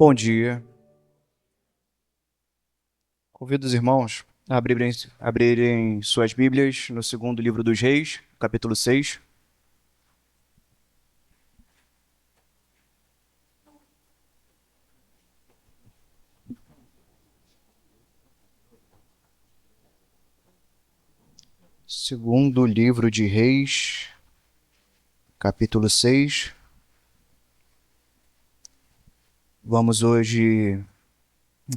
Bom dia. Convido os irmãos a abrirem suas Bíblias no segundo livro dos Reis, capítulo 6. Segundo livro de Reis, capítulo 6. Vamos hoje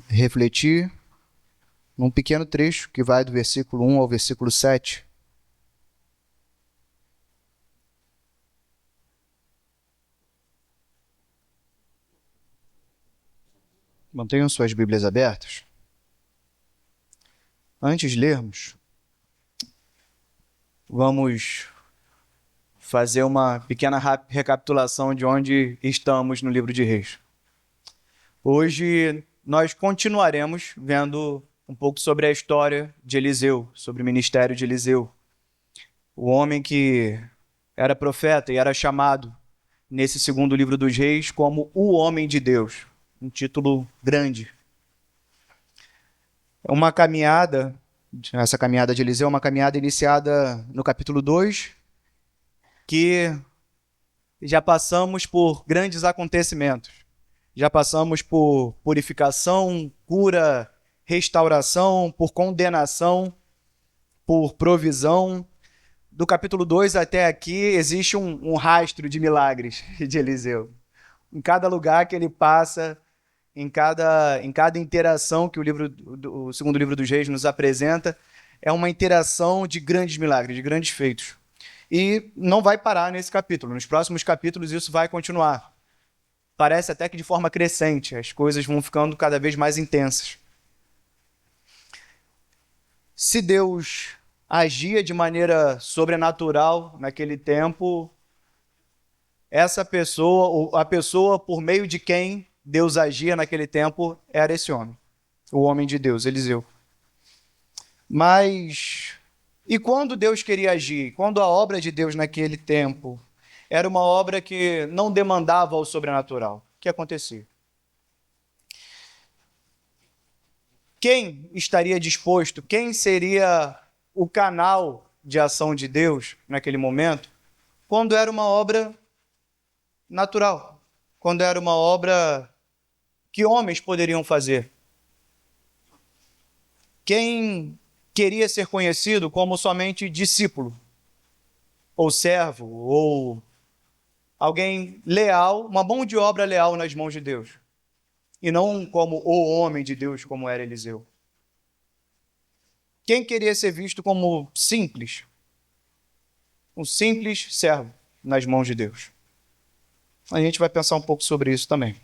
refletir num pequeno trecho que vai do versículo 1 ao versículo 7. Mantenham suas Bíblias abertas. Antes de lermos, vamos fazer uma pequena recapitulação de onde estamos no livro de Reis. Hoje nós continuaremos vendo um pouco sobre a história de Eliseu, sobre o ministério de Eliseu. O homem que era profeta e era chamado nesse segundo livro dos Reis como o homem de Deus, um título grande. Essa caminhada de Eliseu é uma caminhada iniciada no capítulo 2, que já passamos por grandes acontecimentos. Já passamos por purificação, cura, restauração, por condenação, por provisão. Do capítulo 2 até aqui existe um rastro de milagres de Eliseu. Em cada lugar que ele passa, em cada interação que o segundo livro dos Reis nos apresenta, é uma interação de grandes milagres, de grandes feitos. E não vai parar nesse capítulo. Nos próximos capítulos isso vai continuar. Parece até que de forma crescente, as coisas vão ficando cada vez mais intensas. Se Deus agia de maneira sobrenatural naquele tempo, essa pessoa, ou a pessoa por meio de quem Deus agia naquele tempo, era esse homem, o homem de Deus, Eliseu. Mas, e quando Deus queria agir? Quando a obra de Deus naquele tempo era uma obra que não demandava o sobrenatural, o que acontecia? Quem estaria disposto, quem seria o canal de ação de Deus naquele momento, quando era uma obra natural, quando era uma obra que homens poderiam fazer? Quem queria ser conhecido como somente discípulo, ou servo, ou alguém leal, uma mão de obra leal nas mãos de Deus, e não como o homem de Deus, como era Eliseu? Quem queria ser visto como simples? Um simples servo nas mãos de Deus. A gente vai pensar um pouco sobre isso também.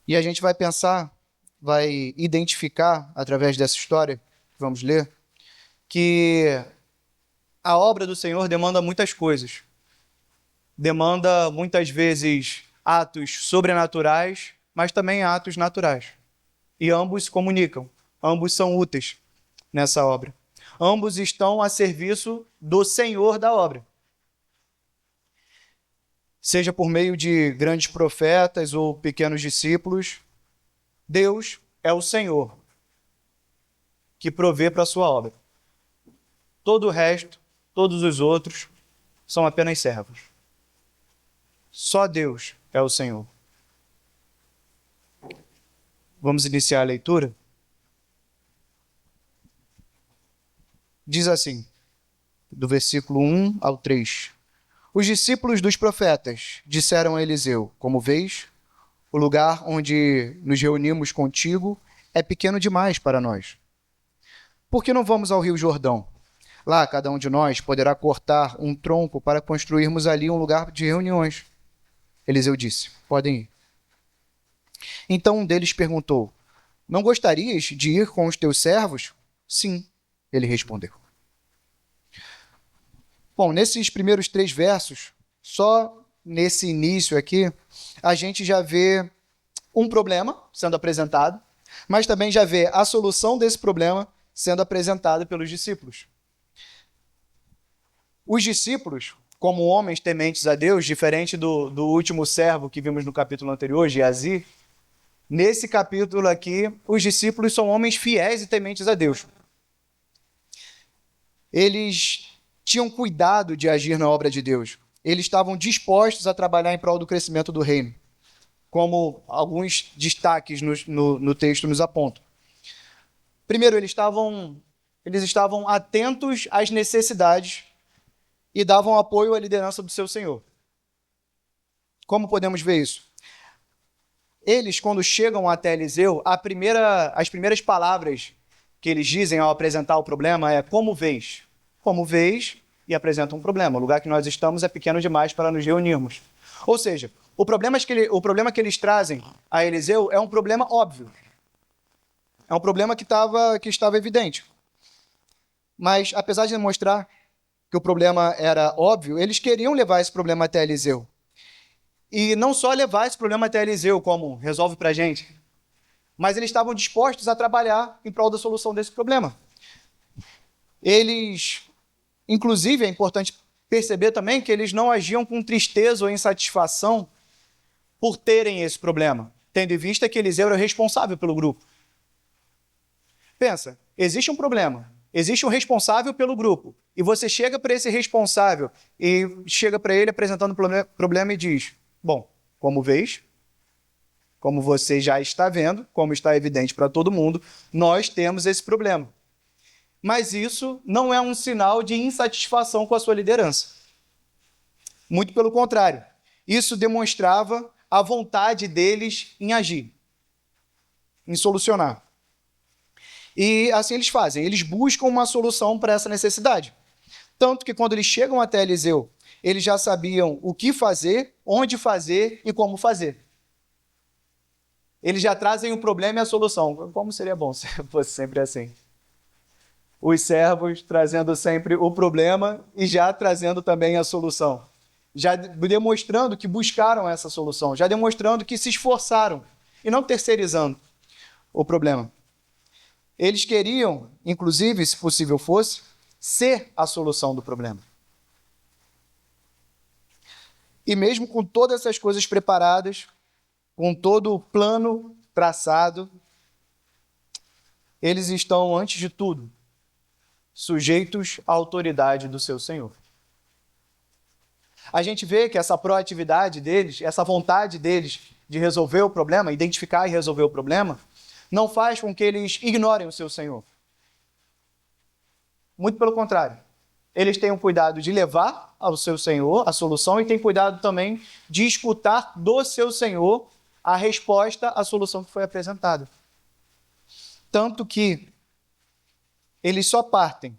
E a gente vai pensar, vai identificar, através dessa história que vamos ler, que a obra do Senhor demanda muitas coisas. Demanda, muitas vezes, atos sobrenaturais, mas também atos naturais. E ambos se comunicam, ambos são úteis nessa obra. Ambos estão a serviço do Senhor da obra. Seja por meio de grandes profetas ou pequenos discípulos, Deus é o Senhor que provê para a sua obra. Todo o resto, todos os outros, são apenas servos. Só Deus é o Senhor. Vamos iniciar a leitura? Diz assim, do versículo 1 ao 3. Os discípulos dos profetas disseram a Eliseu: como vês, o lugar onde nos reunimos contigo é pequeno demais para nós. Por que não vamos ao Rio Jordão? Lá cada um de nós poderá cortar um tronco para construirmos ali um lugar de reuniões. Eliseu disse: podem ir. Então um deles perguntou: não gostarias de ir com os teus servos? Sim, ele respondeu. Bom, nesses primeiros 3 versos, só nesse início aqui, a gente já vê um problema sendo apresentado, mas também já vê a solução desse problema sendo apresentada pelos discípulos. Os discípulos, como homens tementes a Deus, diferente do último servo que vimos no capítulo anterior, Geazi. Nesse capítulo aqui, os discípulos são homens fiéis e tementes a Deus. Eles tinham cuidado de agir na obra de Deus. Eles estavam dispostos a trabalhar em prol do crescimento do reino, como alguns destaques no texto nos apontam. Primeiro, eles estavam atentos às necessidades e davam apoio à liderança do seu Senhor. Como podemos ver isso? Eles, quando chegam até Eliseu, as primeiras palavras que eles dizem ao apresentar o problema é como vês? Como vês, e apresentam um problema. O lugar que nós estamos é pequeno demais para nos reunirmos. Ou seja, o problema que eles trazem a Eliseu é um problema óbvio. É um problema que estava evidente. Mas, apesar de mostrar que o problema era óbvio, eles queriam levar esse problema até Eliseu. E não só levar esse problema até Eliseu, como resolve para a gente, mas eles estavam dispostos a trabalhar em prol da solução desse problema. Eles, inclusive, é importante perceber também que eles não agiam com tristeza ou insatisfação por terem esse problema, tendo em vista que Eliseu era o responsável pelo grupo. Pensa, existe um problema, existe um responsável pelo grupo, e você chega para esse responsável e chega para ele apresentando o problema e diz: bom, como vês, como você já está vendo, como está evidente para todo mundo, nós temos esse problema. Mas isso não é um sinal de insatisfação com a sua liderança. Muito pelo contrário, isso demonstrava a vontade deles em agir, em solucionar. E assim eles fazem, eles buscam uma solução para essa necessidade. Tanto que quando eles chegam até Eliseu, eles já sabiam o que fazer, onde fazer e como fazer. Eles já trazem o problema e a solução. Como seria bom se fosse sempre assim? Os servos trazendo sempre o problema e já trazendo também a solução. Já demonstrando que buscaram essa solução, já demonstrando que se esforçaram e não terceirizando o problema. Eles queriam, inclusive, se possível fosse, ser a solução do problema. E mesmo com todas essas coisas preparadas, com todo o plano traçado, eles estão, antes de tudo, sujeitos à autoridade do seu Senhor. A gente vê que essa proatividade deles, essa vontade deles de resolver o problema, identificar e resolver o problema, não faz com que eles ignorem o seu Senhor. Muito pelo contrário. Eles têm o cuidado de levar ao seu Senhor a solução e têm cuidado também de escutar do seu Senhor a resposta à solução que foi apresentada. Tanto que eles só partem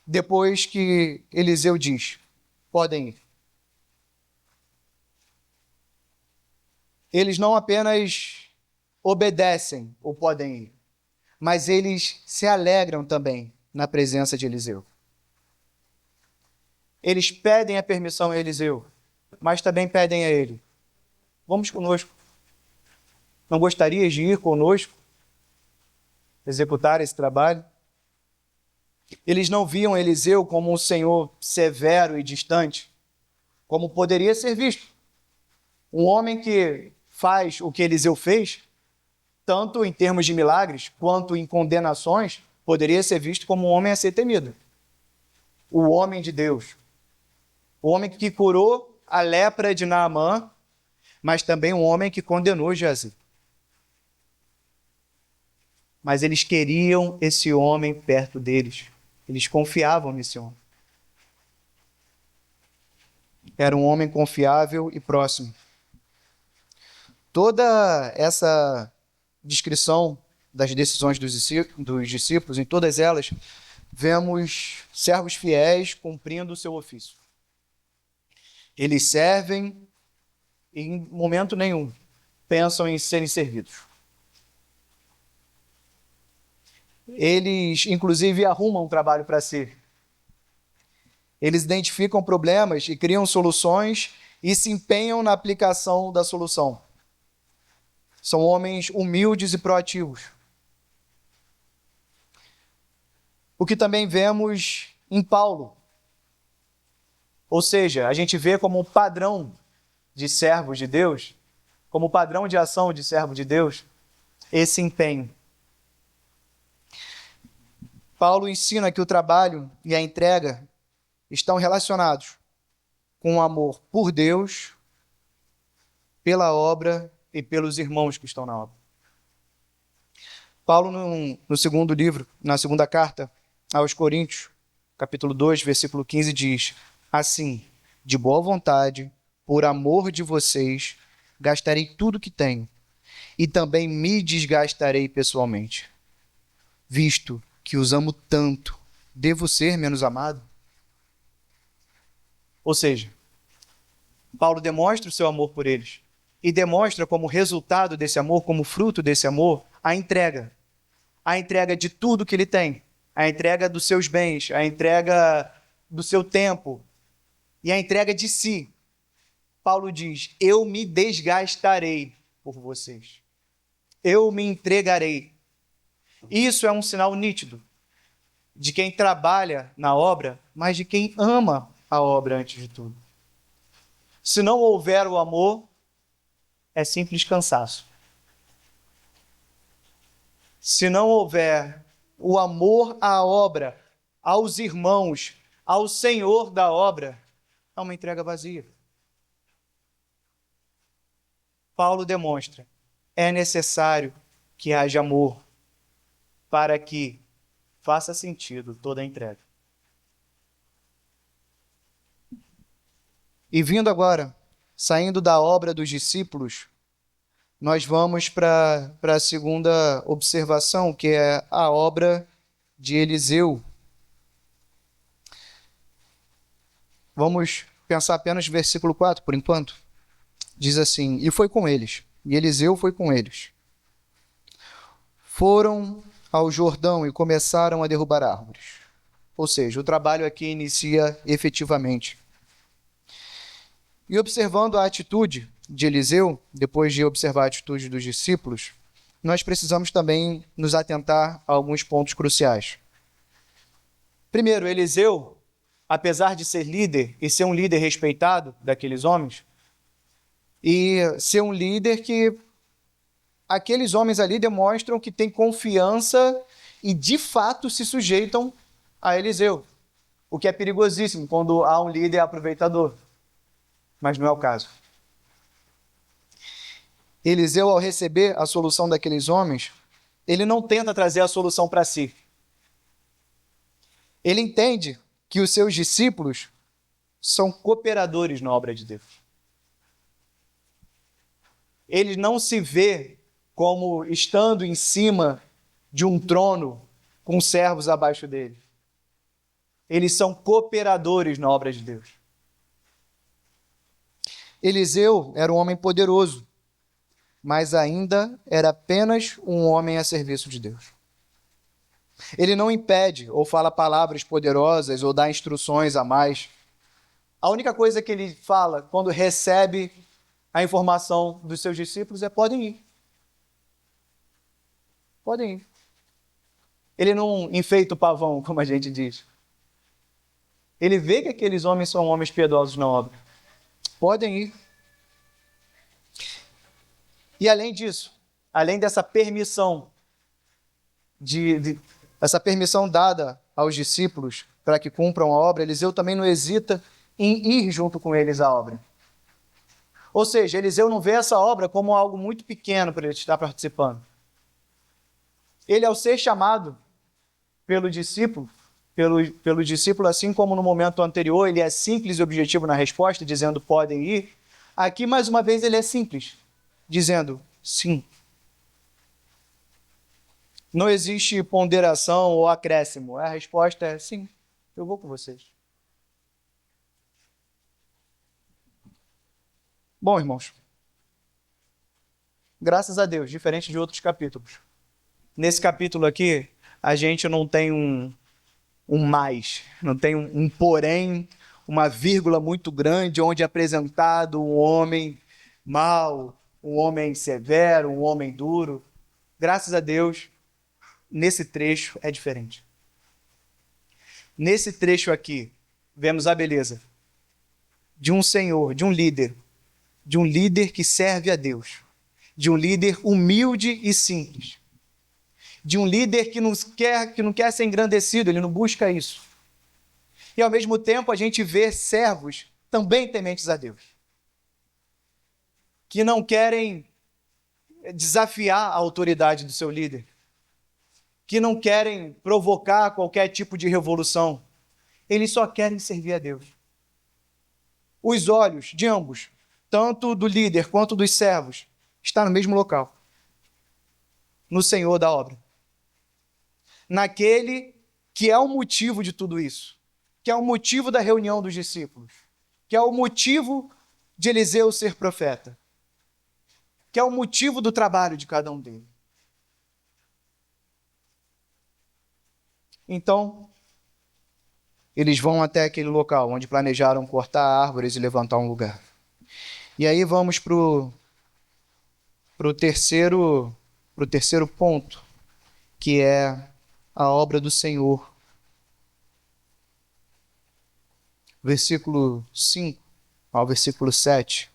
depois que Eliseu diz: podem ir. Eles não apenas obedecem ou podem ir, mas eles se alegram também na presença de Eliseu. Eles pedem a permissão a Eliseu, mas também pedem a ele: vamos conosco. Não gostarias de ir conosco? Executar esse trabalho? Eles não viam Eliseu como um senhor severo e distante, como poderia ser visto. Um homem que faz o que Eliseu fez, tanto em termos de milagres, quanto em condenações, poderia ser visto como um homem a ser temido. O homem de Deus. O homem que curou a lepra de Naamã, mas também um homem que condenou Geazi. Mas eles queriam esse homem perto deles. Eles confiavam nesse homem. Era um homem confiável e próximo. Toda essa descrição das decisões dos discípulos, em todas elas, vemos servos fiéis cumprindo o seu ofício. Eles servem e, em momento nenhum, pensam em serem servidos. Eles, inclusive, arrumam um trabalho para si. Eles identificam problemas e criam soluções e se empenham na aplicação da solução. São homens humildes e proativos. O que também vemos em Paulo. Ou seja, a gente vê como um padrão de servos de Deus, como padrão de ação de servo de Deus, esse empenho. Paulo ensina que o trabalho e a entrega estão relacionados com o amor por Deus, pela obra e pelos irmãos que estão na obra. Paulo, no segundo livro, na segunda carta aos Coríntios, capítulo 2, versículo 15, diz: assim, de boa vontade, por amor de vocês, gastarei tudo que tenho, e também me desgastarei pessoalmente. Visto que os amo tanto, devo ser menos amado? Ou seja, Paulo demonstra o seu amor por eles e demonstra como resultado desse amor, como fruto desse amor, a entrega de tudo que ele tem, a entrega dos seus bens, a entrega do seu tempo e a entrega de si. Paulo diz: eu me desgastarei por vocês, eu me entregarei. Isso é um sinal nítido de quem trabalha na obra, mas de quem ama a obra antes de tudo. Se não houver o amor, é simples cansaço. Se não houver o amor à obra, aos irmãos, ao Senhor da obra, é uma entrega vazia. Paulo demonstra: é necessário que haja amor para que faça sentido toda a entrega. E vindo agora, saindo da obra dos discípulos, nós vamos para a segunda observação, que é a obra de Eliseu. Vamos pensar apenas no versículo 4, por enquanto. Diz assim: e foi com eles, e Eliseu foi com eles. Foram ao Jordão e começaram a derrubar árvores. Ou seja, o trabalho aqui inicia efetivamente. E observando a atitude de Eliseu, depois de observar a atitude dos discípulos, nós precisamos também nos atentar a alguns pontos cruciais. Primeiro, Eliseu, apesar de ser líder e ser um líder respeitado daqueles homens, e ser um líder que aqueles homens ali demonstram que têm confiança e de fato se sujeitam a Eliseu, o que é perigosíssimo quando há um líder aproveitador. Mas não é o caso. Eliseu, ao receber a solução daqueles homens, ele não tenta trazer a solução para si. Ele entende que os seus discípulos são cooperadores na obra de Deus. Ele não se vê como estando em cima de um trono com servos abaixo dele. Eles são cooperadores na obra de Deus. Eliseu era um homem poderoso, mas ainda era apenas um homem a serviço de Deus. Ele não impede ou fala palavras poderosas ou dá instruções a mais. A única coisa que ele fala quando recebe a informação dos seus discípulos é: podem ir. Podem ir. Ele não enfeita o pavão, como a gente diz. Ele vê que aqueles homens são homens piedosos na obra. Podem ir. E além disso, além dessa permissão, essa permissão dada aos discípulos para que cumpram a obra, Eliseu também não hesita em ir junto com eles à obra. Ou seja, Eliseu não vê essa obra como algo muito pequeno para ele estar participando. Ele, ao ser chamado pelo discípulo, assim como no momento anterior, ele é simples e objetivo na resposta, dizendo: podem ir. Aqui, mais uma vez, ele é simples, dizendo: sim. Não existe ponderação ou acréscimo. A resposta é: sim, eu vou com vocês. Bom, irmãos, graças a Deus, diferente de outros capítulos. Nesse capítulo aqui, a gente não tem um mais, não tem um porém, uma vírgula muito grande, onde é apresentado um homem mau, um homem severo, um homem duro. Graças a Deus, nesse trecho é diferente. Nesse trecho aqui, vemos a beleza de um senhor, de um líder que serve a Deus, de um líder humilde e simples, de um líder que não quer ser engrandecido, ele não busca isso. E ao mesmo tempo a gente vê servos também tementes a Deus, que não querem desafiar a autoridade do seu líder, que não querem provocar qualquer tipo de revolução, eles só querem servir a Deus. Os olhos de ambos, tanto do líder quanto dos servos, estão no mesmo local, no Senhor da obra, naquele que é o motivo de tudo isso, que é o motivo da reunião dos discípulos, que é o motivo de Eliseu ser profeta, que é o motivo do trabalho de cada um deles. Então, eles vão até aquele local onde planejaram cortar árvores e levantar um lugar. E aí vamos para o terceiro ponto, que é a obra do Senhor. Versículo 5 ao versículo 7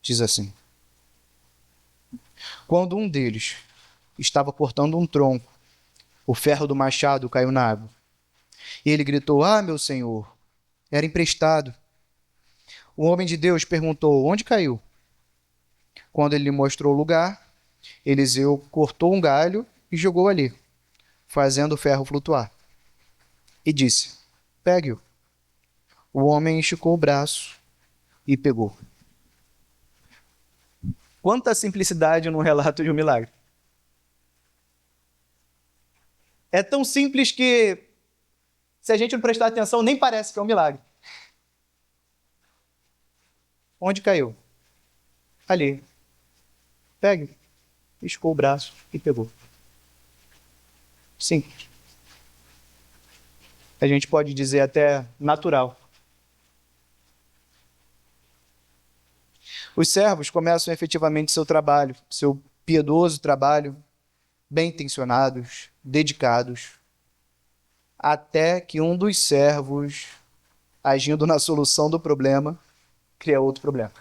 diz assim: Quando um deles estava cortando um tronco, o ferro do machado caiu na água. E ele gritou: Ah, meu senhor, era emprestado. O homem de Deus perguntou: Onde caiu? Quando ele lhe mostrou o lugar, Eliseu cortou um galho e jogou ali, fazendo o ferro flutuar. E disse: Pegue-o. O homem esticou o braço e pegou. Quanta simplicidade no relato de um milagre. É tão simples que, se a gente não prestar atenção, nem parece que é um milagre. Onde caiu? Ali. Pegue. Esticou o braço e pegou. Simples. A gente pode dizer até natural. Os servos começam efetivamente seu trabalho, seu piedoso trabalho, bem intencionados, dedicados, até que um dos servos, agindo na solução do problema, cria outro problema.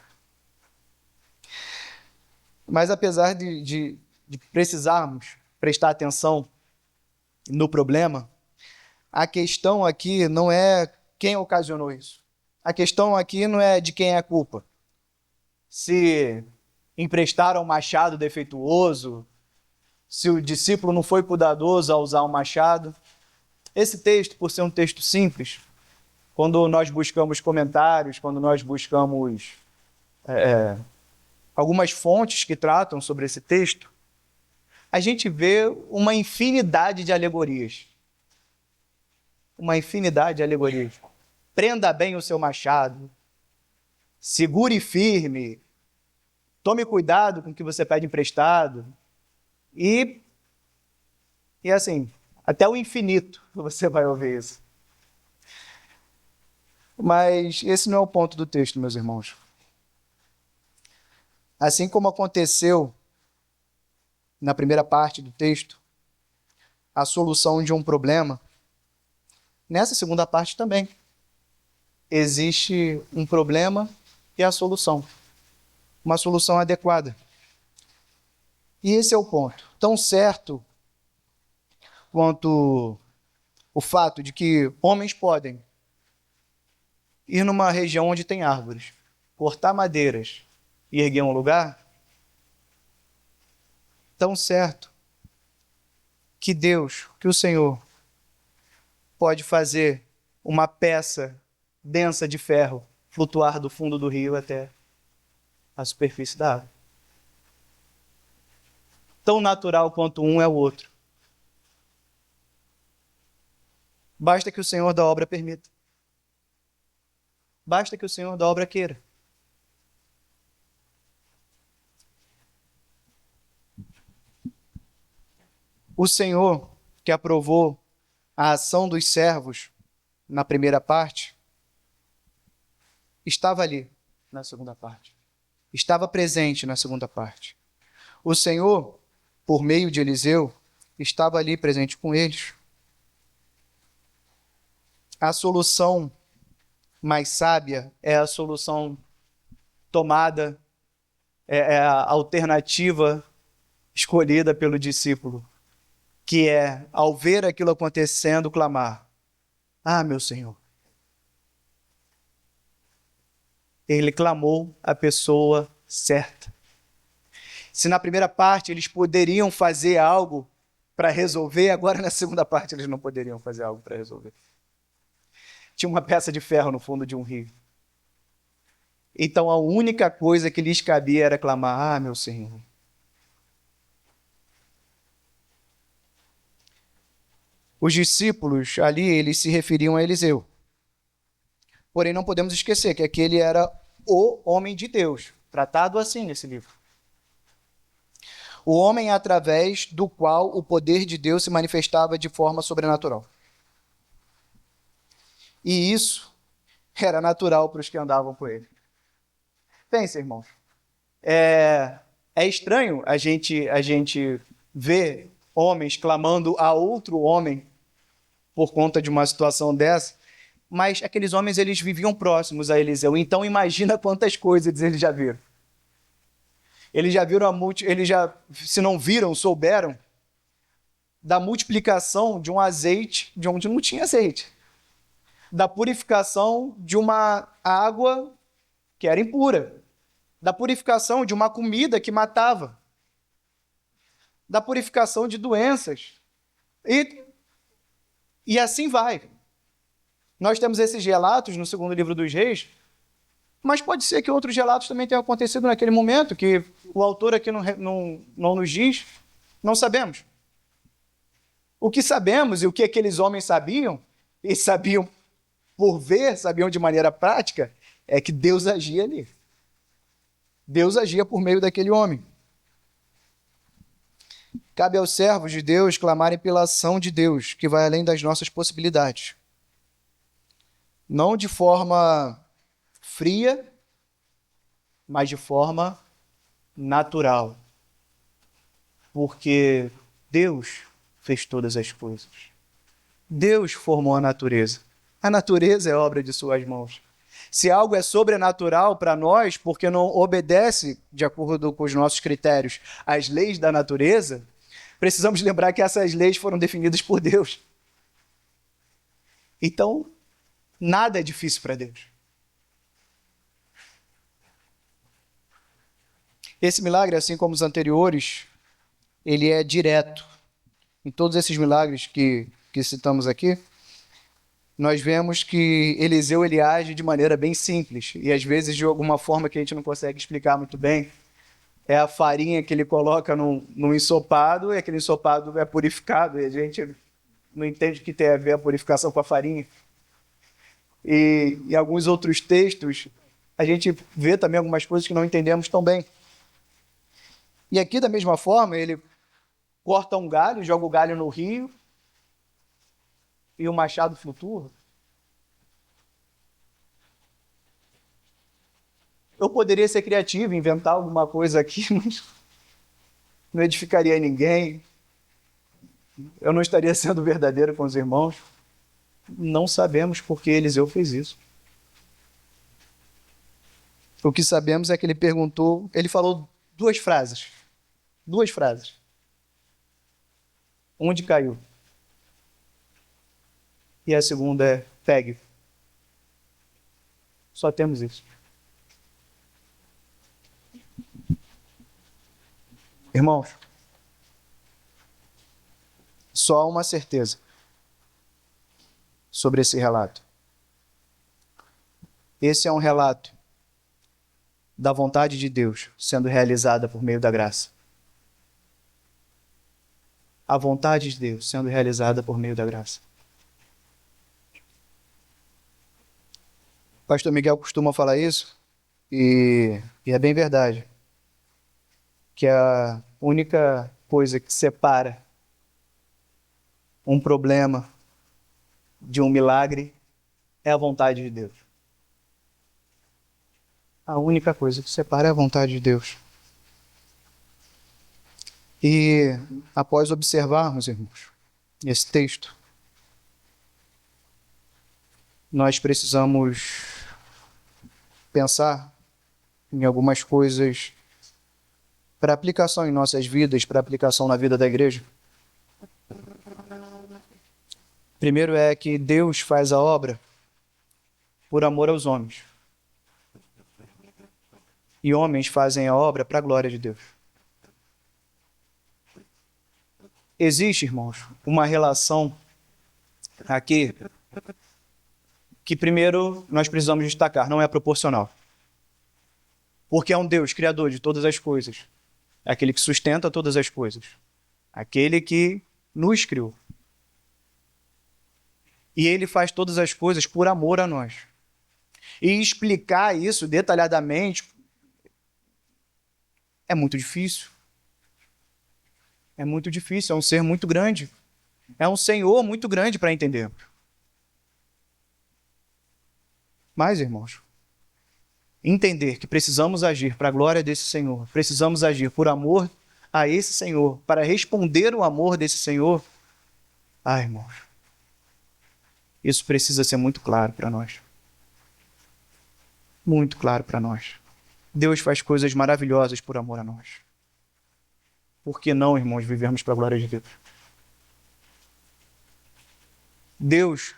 Mas apesar de precisarmos prestar atenção no problema, a questão aqui não é quem ocasionou isso. A questão aqui não é de quem é a culpa. Se emprestaram um machado defeituoso, se o discípulo não foi cuidadoso ao usar um machado. Esse texto, por ser um texto simples, quando nós buscamos comentários, quando nós buscamos algumas fontes que tratam sobre esse texto, a gente vê uma infinidade de alegorias. Uma infinidade de alegorias. Prenda bem o seu machado, segure firme, tome cuidado com o que você pede emprestado. E assim, até o infinito você vai ouvir isso. Mas esse não é o ponto do texto, meus irmãos. Assim como aconteceu na primeira parte do texto, a solução de um problema, nessa segunda parte também existe um problema e a solução. Uma solução adequada. E esse é o ponto. Tão certo quanto o fato de que homens podem ir numa região onde tem árvores, cortar madeiras e erguer um lugar, tão certo que Deus, que o Senhor, pode fazer uma peça densa de ferro flutuar do fundo do rio até a superfície da água. Tão natural quanto um é o outro. Basta que o Senhor da obra permita. Basta que o Senhor da obra queira. O Senhor que aprovou a ação dos servos na primeira parte, estava ali na segunda parte. Estava presente na segunda parte. O Senhor, por meio de Eliseu, estava ali presente com eles. A solução mais sábia é a solução tomada, é a alternativa escolhida pelo discípulo, que é, ao ver aquilo acontecendo, clamar: Ah, meu Senhor. Ele clamou a pessoa certa. Se na primeira parte eles poderiam fazer algo para resolver, agora na segunda parte eles não poderiam fazer algo para resolver. Tinha uma peça de ferro no fundo de um rio. Então a única coisa que lhes cabia era clamar: Ah, meu Senhor. Os discípulos ali, eles se referiam a Eliseu. Porém, não podemos esquecer que aquele era o homem de Deus, tratado assim nesse livro. O homem através do qual o poder de Deus se manifestava de forma sobrenatural. E isso era natural para os que andavam com ele. Pense, irmãos. É estranho a gente ver homens clamando a outro homem por conta de uma situação dessa, mas aqueles homens eles viviam próximos a Eliseu. Então imagina quantas coisas eles já viram. Eles já viram eles já, se não viram, souberam da multiplicação de um azeite de onde não tinha azeite, da purificação de uma água que era impura, da purificação de uma comida que matava, da purificação de doenças. E assim vai. Nós temos esses relatos no segundo livro dos Reis, mas pode ser que outros relatos também tenham acontecido naquele momento, que o autor aqui não nos diz, não sabemos. O que sabemos e o que aqueles homens sabiam, e sabiam por ver, sabiam de maneira prática, é que Deus agia ali. Deus agia por meio daquele homem. Cabe aos servos de Deus clamarem pela ação de Deus, que vai além das nossas possibilidades. Não de forma fria, mas de forma natural. Porque Deus fez todas as coisas. Deus formou a natureza. A natureza é obra de suas mãos. Se algo é sobrenatural para nós, porque não obedece, de acordo com os nossos critérios, às leis da natureza, precisamos lembrar que essas leis foram definidas por Deus. Então, nada é difícil para Deus. Esse milagre, assim como os anteriores, ele é direto. Em todos esses milagres que citamos aqui, nós vemos que Eliseu ele age de maneira bem simples e às vezes de alguma forma que a gente não consegue explicar muito bem. É a farinha que ele coloca num ensopado e aquele ensopado é purificado e a gente não entende o que tem a ver a purificação com a farinha. E em alguns outros textos a gente vê também algumas coisas que não entendemos tão bem. E aqui da mesma forma ele corta um galho, joga o galho no rio e o machado flutua. Eu poderia ser criativo, inventar alguma coisa aqui, mas não edificaria ninguém. Eu não estaria sendo verdadeiro com os irmãos. Não sabemos por que Eliseu fez isso. O que sabemos é que ele perguntou, ele falou duas frases. Onde caiu? E a segunda é, pegue. Só temos isso. Irmãos, só há uma certeza sobre esse relato. Esse é um relato da vontade de Deus sendo realizada por meio da graça. A vontade de Deus sendo realizada por meio da graça. O pastor Miguel costuma falar isso, e é bem verdade, que a única coisa que separa um problema de um milagre é a vontade de Deus. A única coisa que separa é a vontade de Deus. E após observarmos, irmãos, esse texto, nós precisamos pensar em algumas coisas para aplicação em nossas vidas, para aplicação na vida da igreja. Primeiro é que Deus faz a obra por amor aos homens. E homens fazem a obra para a glória de Deus. Existe, irmãos, uma relação aqui que primeiro nós precisamos destacar, não é proporcional. Porque é um Deus criador de todas as coisas. É aquele que sustenta todas as coisas. Aquele que nos criou. E ele faz todas as coisas por amor a nós. E explicar isso detalhadamente é muito difícil. É muito difícil, é um ser muito grande. É um Senhor muito grande para entender. Mas, irmãos, entender que precisamos agir para a glória desse Senhor, precisamos agir por amor a esse Senhor, para responder o amor desse Senhor, irmãos, isso precisa ser muito claro para nós. Muito claro para nós. Deus faz coisas maravilhosas por amor a nós. Por que não, irmãos, vivermos para a glória de Deus? Deus,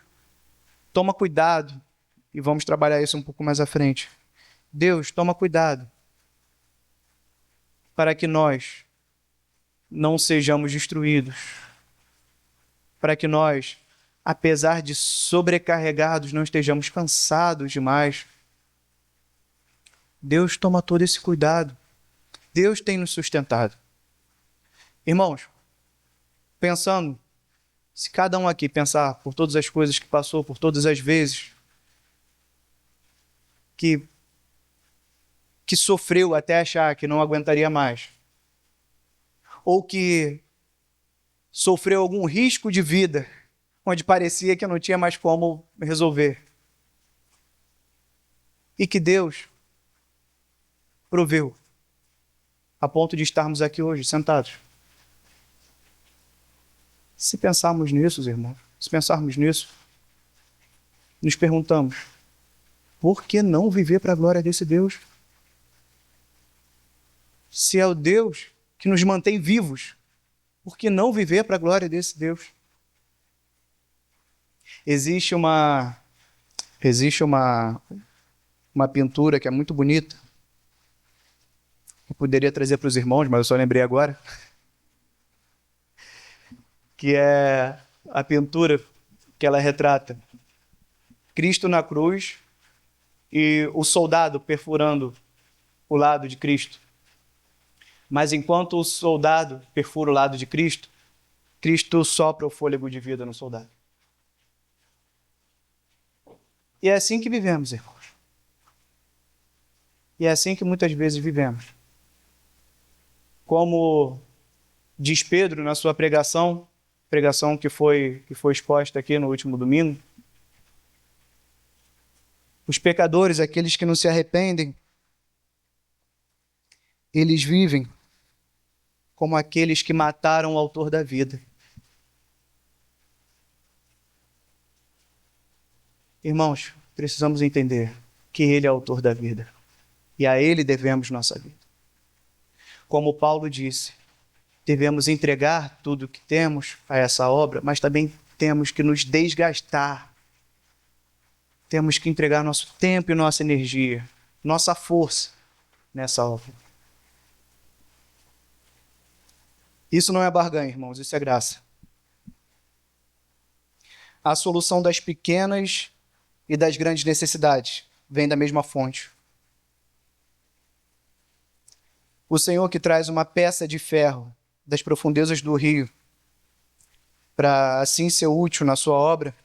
toma cuidado, e vamos trabalhar isso um pouco mais à frente. Deus, toma cuidado para que nós não sejamos destruídos, para que nós, apesar de sobrecarregados, não estejamos cansados demais. Deus toma todo esse cuidado. Deus tem nos sustentado. Irmãos, pensando, se cada um aqui pensar por todas as coisas que passou, por todas as vezes que sofreu até achar que não aguentaria mais, ou que sofreu algum risco de vida, onde parecia que não tinha mais como resolver, e que Deus proveu, a ponto de estarmos aqui hoje, sentados. Se pensarmos nisso, irmãos, se pensarmos nisso, nos perguntamos, por que não viver para a glória desse Deus? Se é o Deus que nos mantém vivos, por que não viver para a glória desse Deus? Existe uma pintura que é muito bonita. Eu poderia trazer para os irmãos, mas eu só lembrei agora. Que é a pintura que ela retrata Cristo na cruz e o soldado perfurando o lado de Cristo. Mas enquanto o soldado perfura o lado de Cristo, Cristo sopra o fôlego de vida no soldado. E é assim que vivemos, irmãos. E é assim que muitas vezes vivemos. Como diz Pedro na sua pregação que foi exposta aqui no último domingo, os pecadores, aqueles que não se arrependem, eles vivem como aqueles que mataram o autor da vida. Irmãos, precisamos entender que Ele é o autor da vida e a Ele devemos nossa vida. Como Paulo disse, devemos entregar tudo o que temos a essa obra, mas também temos que nos desgastar. Temos que entregar nosso tempo e nossa energia, nossa força nessa obra. Isso não é barganha, irmãos, isso é graça. A solução das pequenas e das grandes necessidades vem da mesma fonte. O Senhor que traz uma peça de ferro das profundezas do rio para assim ser útil na sua obra,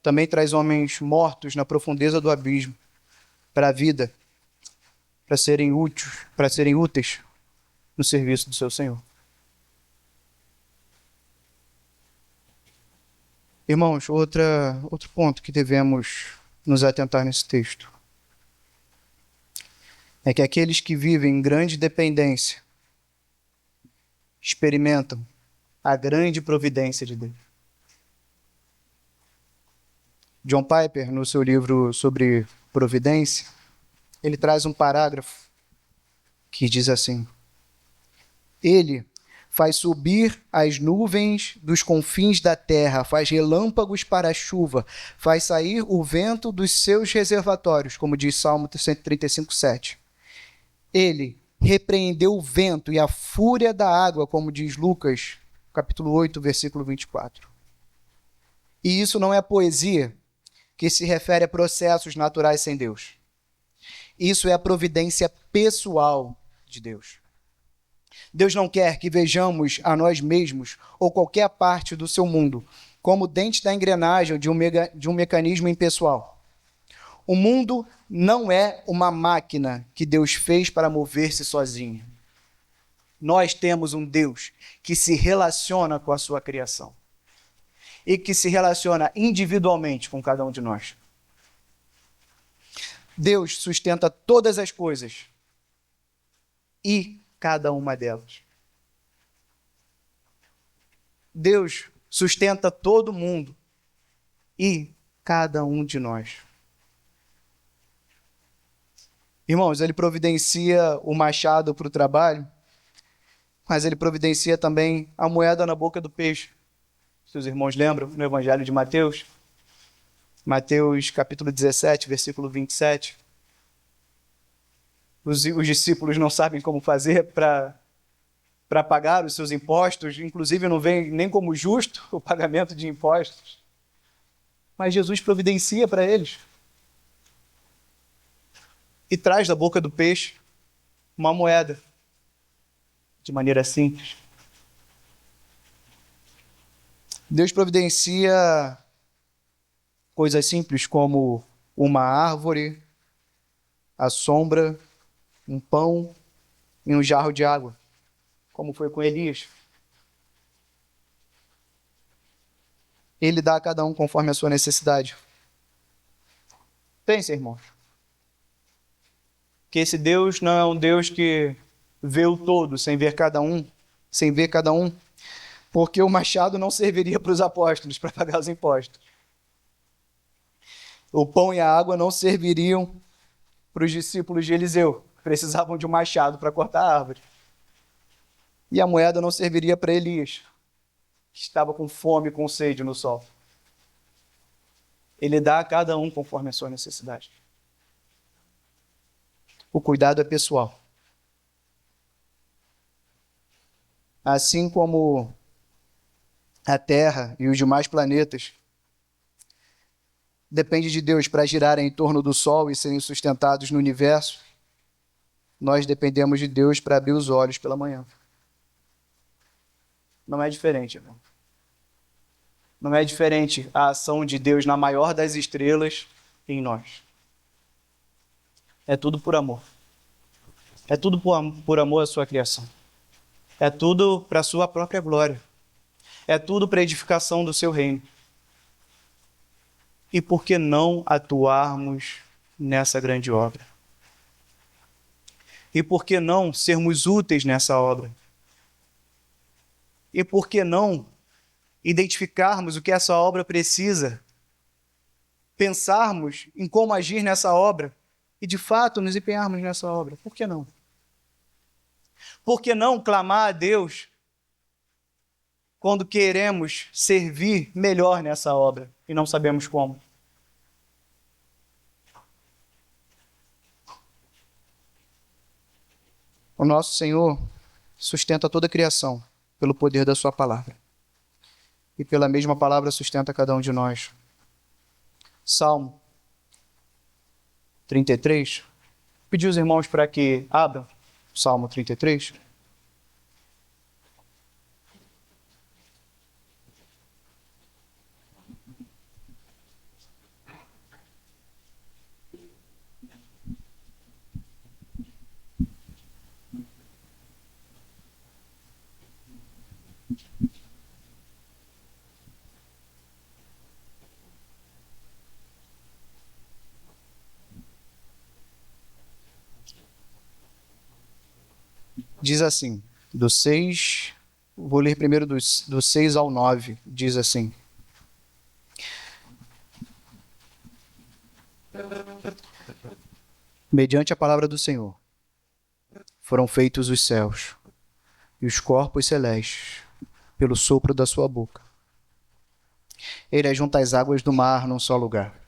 também traz homens mortos na profundeza do abismo para a vida, para serem úteis no serviço do seu Senhor. Irmãos, outro ponto que devemos nos atentar nesse texto é que aqueles que vivem em grande dependência experimentam a grande providência de Deus. John Piper, no seu livro sobre providência, ele traz um parágrafo que diz assim: Ele faz subir as nuvens dos confins da terra, faz relâmpagos para a chuva, faz sair o vento dos seus reservatórios, como diz Salmo 135:7. Ele repreendeu o vento e a fúria da água, como diz Lucas, capítulo 8, versículo 24. E isso não é poesia que se refere a processos naturais sem Deus. Isso é a providência pessoal de Deus. Deus não quer que vejamos a nós mesmos ou qualquer parte do seu mundo como dentes da engrenagem de um mecanismo impessoal. O mundo não é uma máquina que Deus fez para mover-se sozinho. Nós temos um Deus que se relaciona com a sua criação e que se relaciona individualmente com cada um de nós. Deus sustenta todas as coisas e cada uma delas. Deus sustenta todo mundo e cada um de nós. Irmãos, ele providencia o machado para o trabalho, mas ele providencia também a moeda na boca do peixe. Se os irmãos lembram, no Evangelho de Mateus, Mateus capítulo 17, versículo 27. Os discípulos não sabem como fazer para pagar os seus impostos, inclusive não veem nem como justo o pagamento de impostos. Mas Jesus providencia para eles. E traz da boca do peixe uma moeda, de maneira simples. Deus providencia coisas simples como uma árvore, a sombra, um pão e um jarro de água, como foi com Elias. Ele dá a cada um conforme a sua necessidade. Pense, irmãos, que esse Deus não é um Deus que vê o todo sem ver cada um, porque o machado não serviria para os apóstolos para pagar os impostos. O pão e a água não serviriam para os discípulos de Eliseu, precisavam de um machado para cortar a árvore. E a moeda não serviria para Elias, que estava com fome e com sede no sol. Ele dá a cada um conforme a sua necessidade. O cuidado é pessoal. Assim como a Terra e os demais planetas dependem de Deus para girarem em torno do Sol e serem sustentados no universo, nós dependemos de Deus para abrir os olhos pela manhã. Não é diferente, irmão. Não é diferente a ação de Deus na maior das estrelas em nós. É tudo por amor. É tudo por amor à sua criação. É tudo para a sua própria glória. É tudo para a edificação do seu reino. E por que não atuarmos nessa grande obra? E por que não sermos úteis nessa obra? E por que não identificarmos o que essa obra precisa? Pensarmos em como agir nessa obra e, de fato, nos empenharmos nessa obra. Por que não? Por que não clamar a Deus quando queremos servir melhor nessa obra e não sabemos como? O nosso Senhor sustenta toda a criação pelo poder da sua palavra. E pela mesma palavra sustenta cada um de nós. Salmo 33. Pedi os irmãos para que abram Salmo 33. Diz assim, vou ler primeiro do 6 ao 9, diz assim: Mediante a palavra do Senhor, foram feitos os céus e os corpos celestes pelo sopro da sua boca. Ele ajunta as águas do mar num só lugar.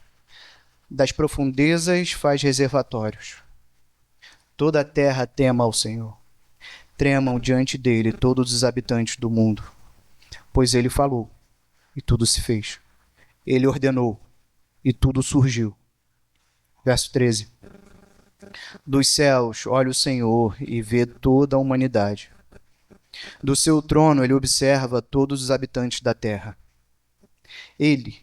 Das profundezas faz reservatórios. Toda a terra tema ao Senhor. Tremam diante dele todos os habitantes do mundo. Pois ele falou, e tudo se fez. Ele ordenou, e tudo surgiu. Verso 13. Dos céus olha o Senhor e vê toda a humanidade. Do seu trono ele observa todos os habitantes da terra. Ele,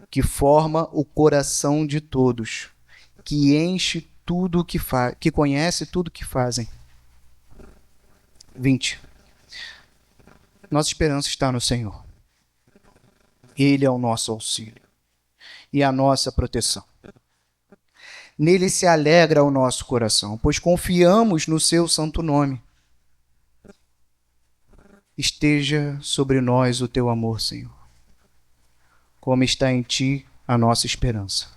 que forma o coração de todos, que enche tudo o que faz, que conhece tudo o que fazem. 20. Nossa esperança está no Senhor. Ele é o nosso auxílio e a nossa proteção. Nele se alegra o nosso coração, pois confiamos no seu santo nome. Esteja sobre nós o teu amor, Senhor, como está em ti a nossa esperança.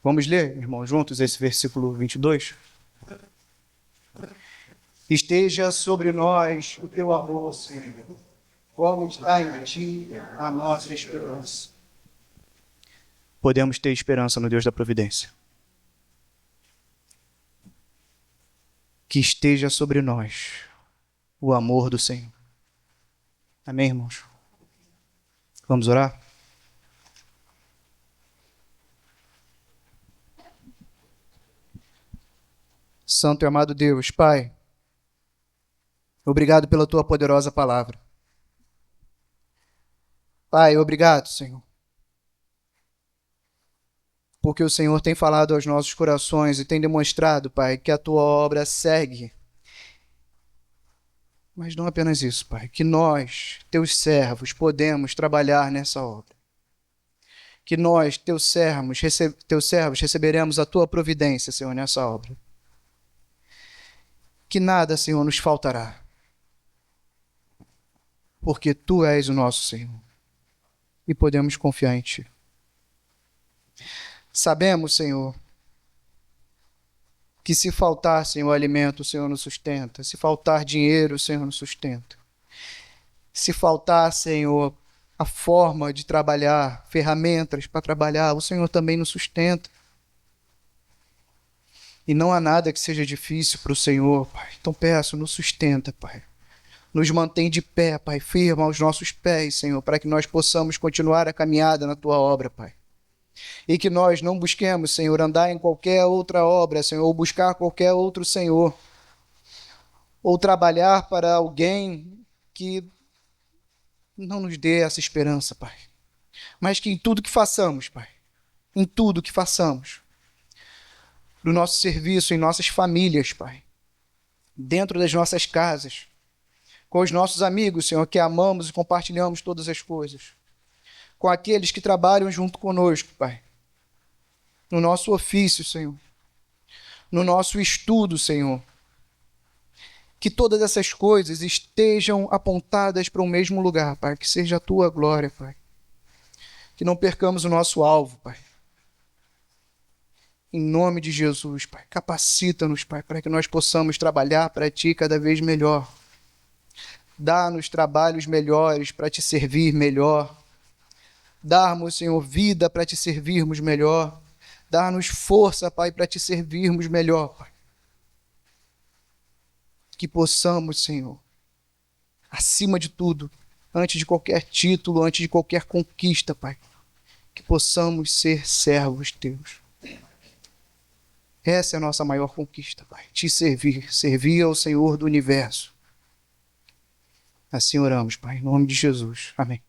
Vamos ler, irmãos, juntos esse versículo 22? Esteja sobre nós o teu amor, Senhor, como está em ti a nossa esperança. Podemos ter esperança no Deus da providência. Que esteja sobre nós o amor do Senhor. Amém, irmãos? Vamos orar? Santo e amado Deus, Pai, obrigado pela tua poderosa palavra. Pai, obrigado, Senhor, porque o Senhor tem falado aos nossos corações e tem demonstrado, Pai, que a tua obra segue. Mas não apenas isso, Pai, que nós, teus servos, podemos trabalhar nessa obra. Que nós, teus servos, receberemos a tua providência, Senhor, nessa obra. Que nada, Senhor, nos faltará. Porque tu és o nosso Senhor. E podemos confiar em ti. Sabemos, Senhor, que se faltar, Senhor, alimento, o Senhor nos sustenta. Se faltar dinheiro, o Senhor nos sustenta. Se faltar, Senhor, a forma de trabalhar, ferramentas para trabalhar, o Senhor também nos sustenta. E não há nada que seja difícil para o Senhor, Pai. Então peço, nos sustenta, Pai. Nos mantém de pé, Pai. Firma os nossos pés, Senhor, para que nós possamos continuar a caminhada na tua obra, Pai. E que nós não busquemos, Senhor, andar em qualquer outra obra, Senhor, ou buscar qualquer outro Senhor, ou trabalhar para alguém que não nos dê essa esperança, Pai. Mas que em tudo que façamos, Pai, em tudo que façamos, do nosso serviço, em nossas famílias, Pai, dentro das nossas casas, com os nossos amigos, Senhor, que amamos e compartilhamos todas as coisas, com aqueles que trabalham junto conosco, Pai, no nosso ofício, Senhor, no nosso estudo, Senhor, que todas essas coisas estejam apontadas para o mesmo lugar, Pai, que seja a tua glória, Pai, que não percamos o nosso alvo, Pai. Em nome de Jesus, Pai, capacita-nos, Pai, para que nós possamos trabalhar para Ti cada vez melhor. Dá-nos trabalhos melhores para Te servir melhor. Dá-nos, Senhor, vida para Te servirmos melhor. Dá-nos força, Pai, para Te servirmos melhor, Pai. Que possamos, Senhor, acima de tudo, antes de qualquer título, antes de qualquer conquista, Pai, que possamos ser servos Teus. Essa é a nossa maior conquista, Pai. Te servir, servir ao Senhor do universo. Assim oramos, Pai, em nome de Jesus. Amém.